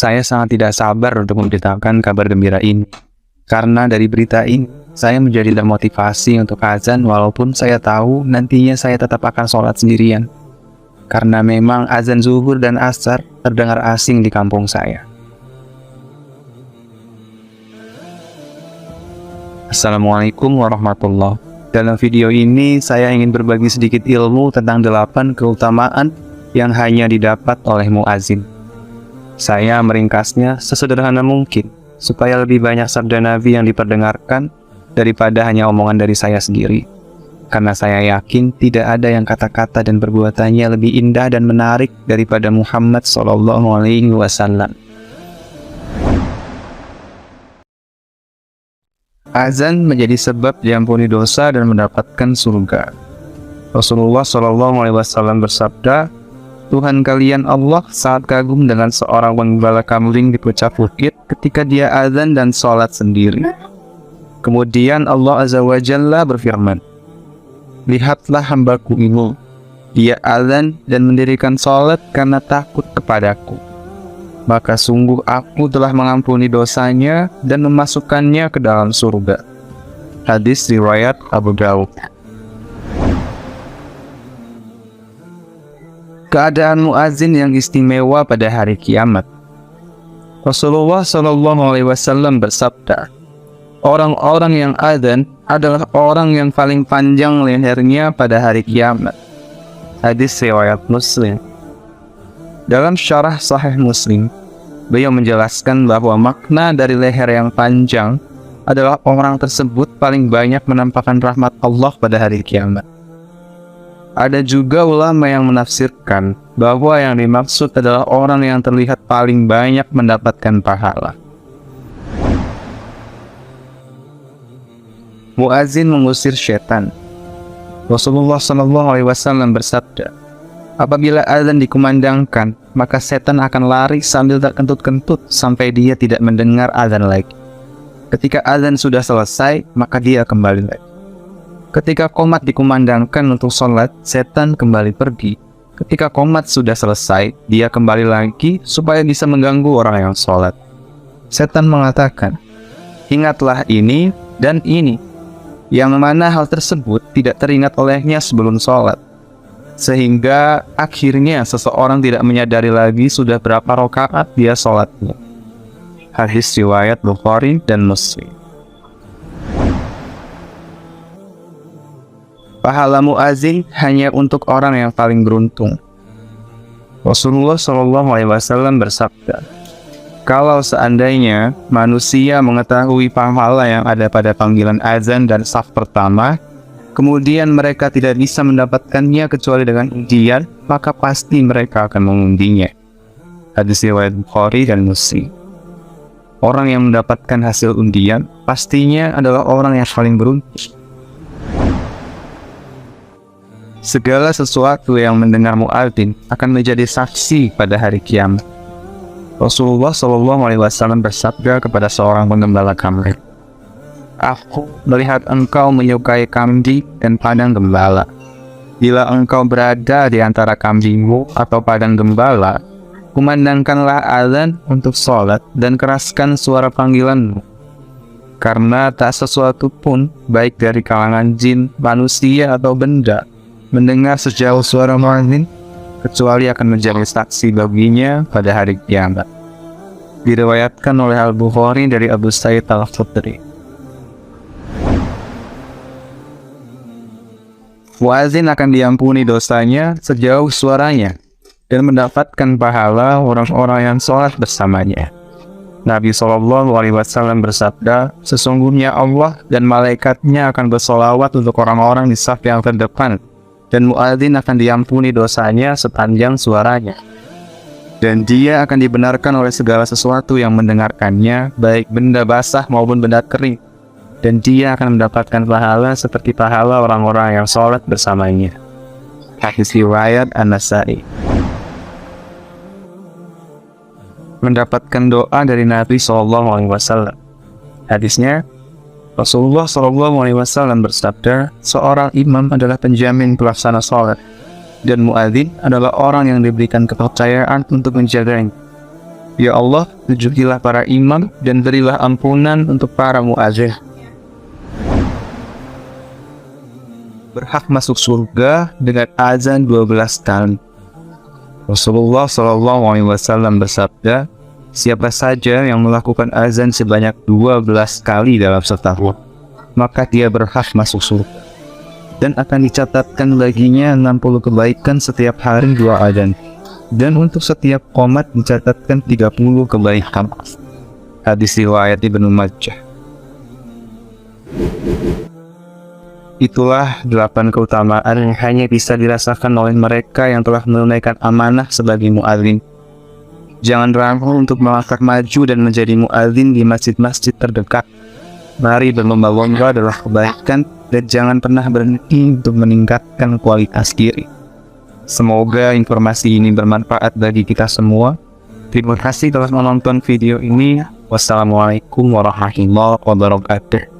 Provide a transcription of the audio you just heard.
Saya sangat tidak sabar untuk memberitakan kabar gembira ini. Karena dari berita ini, saya menjadi termotivasi untuk azan walaupun saya tahu nantinya saya tetap akan sholat sendirian. Karena memang azan zuhur dan asar terdengar asing di kampung saya. Assalamualaikum warahmatullahi wabarakatuh. Dalam video ini, saya ingin berbagi sedikit ilmu tentang 8 keutamaan yang hanya didapat oleh muazin. Saya meringkasnya sesederhana mungkin, supaya lebih banyak sabda Nabi yang diperdengarkan daripada hanya omongan dari saya sendiri. Karena saya yakin tidak ada yang kata-kata dan perbuatannya lebih indah dan menarik daripada Muhammad SAW. Azan menjadi sebab diampuni dosa dan mendapatkan surga. Rasulullah SAW bersabda, Tuhan kalian Allah sangat kagum dengan seorang penggembala kambing di puncak bukit ketika dia azan dan sholat sendiri. Kemudian Allah Azza wa Jalla berfirman, lihatlah hambaku ini, dia azan dan mendirikan sholat karena takut kepadaku. Maka sungguh aku telah mengampuni dosanya dan memasukkannya ke dalam surga. Hadis riwayat Abu Dawud. Keadaan muazin yang istimewa pada hari kiamat. Rasulullah SAW bersabda, orang-orang yang azan adalah orang yang paling panjang lehernya pada hari kiamat. Hadis riwayat Muslim. Dalam syarah Sahih Muslim, beliau menjelaskan bahwa makna dari leher yang panjang adalah orang tersebut paling banyak menampakkan rahmat Allah pada hari kiamat. Ada juga ulama yang menafsirkan bahwa yang dimaksud adalah orang yang terlihat paling banyak mendapatkan pahala. Muazin mengusir syaitan. Rasulullah SAW bersabda, apabila azan dikumandangkan, maka setan akan lari sambil terkentut-kentut sampai dia tidak mendengar azan lagi. Ketika azan sudah selesai, maka dia kembali lagi. Ketika qomat dikumandangkan untuk sholat, setan kembali pergi. Ketika qomat sudah selesai, dia kembali lagi supaya bisa mengganggu orang yang sholat. Setan mengatakan, ingatlah ini dan ini, yang mana hal tersebut tidak teringat olehnya sebelum sholat. Sehingga akhirnya seseorang tidak menyadari lagi sudah berapa rakaat dia sholatnya. Hadis riwayat Bukhari dan Muslim. Pahala muazin hanya untuk orang yang paling beruntung. Rasulullah SAW bersabda, kalau seandainya manusia mengetahui pahala yang ada pada panggilan azan dan saf pertama, kemudian mereka tidak bisa mendapatkannya kecuali dengan undian, maka pasti mereka akan mengundinya. Hadis riwayat Bukhari dan Muslim. Orang yang mendapatkan hasil undian pastinya adalah orang yang paling beruntung. Segala sesuatu yang mendengar muadzin akan menjadi saksi pada hari kiamat. Rasulullah SAW bersabda kepada seorang penggembala kambing, aku melihat engkau menyukai kambing dan padang gembala. Bila engkau berada di antara kambingmu atau padang gembala, kumandangkanlah azan untuk sholat dan keraskan suara panggilanmu. Karena tak sesuatu pun, baik dari kalangan jin, manusia atau benda, mendengar sejauh suara muadzin, kecuali akan menjadi saksi baginya pada hari kiamat. Diriwayatkan oleh Al-Bukhari dari Abu Sa'id Al-Khudri. Muazin akan diampuni dosanya sejauh suaranya dan mendapatkan pahala orang-orang yang sholat bersamanya. Nabi SAW bersabda, sesungguhnya Allah dan malaikatnya akan bersolawat untuk orang-orang di saf yang terdepan, dan muazin akan diampuni dosanya sepanjang suaranya. Dan dia akan dibenarkan oleh segala sesuatu yang mendengarkannya, baik benda basah maupun benda kering. Dan dia akan mendapatkan pahala seperti pahala orang-orang yang sholat bersamanya. Hadis riwayat An-Nasa'i. Mendapatkan doa dari Nabi SAW. Hadisnya, Rasulullah SAW bersabda, seorang imam adalah penjamin pelaksana sholat, dan muadzin adalah orang yang diberikan kepercayaan untuk menjaganya. Ya Allah, tujuhilah para imam dan berilah ampunan untuk para muadzin. Berhak masuk surga dengan azan 12 kali. Rasulullah SAW bersabda, siapa saja yang melakukan azan sebanyak 12 kali dalam setahun, maka dia berhak masuk surga. Dan akan dicatatkan baginya 60 kebaikan setiap hari 2 azan. Dan untuk setiap qomat dicatatkan 30 kebaikan. Hadis riwayat Ibnu Majah. Itulah 8 keutamaan yang hanya bisa dirasakan oleh mereka yang telah menunaikan amanah sebagai muadzin. Jangan ragu untuk melangkah maju dan menjadi muadzin di masjid-masjid terdekat. Mari berlomba-lomba adalah kebaikan dan jangan pernah berhenti untuk meningkatkan kualitas diri. Semoga informasi ini bermanfaat bagi kita semua. Terima kasih telah menonton video ini. Wassalamualaikum warahmatullahi wabarakatuh.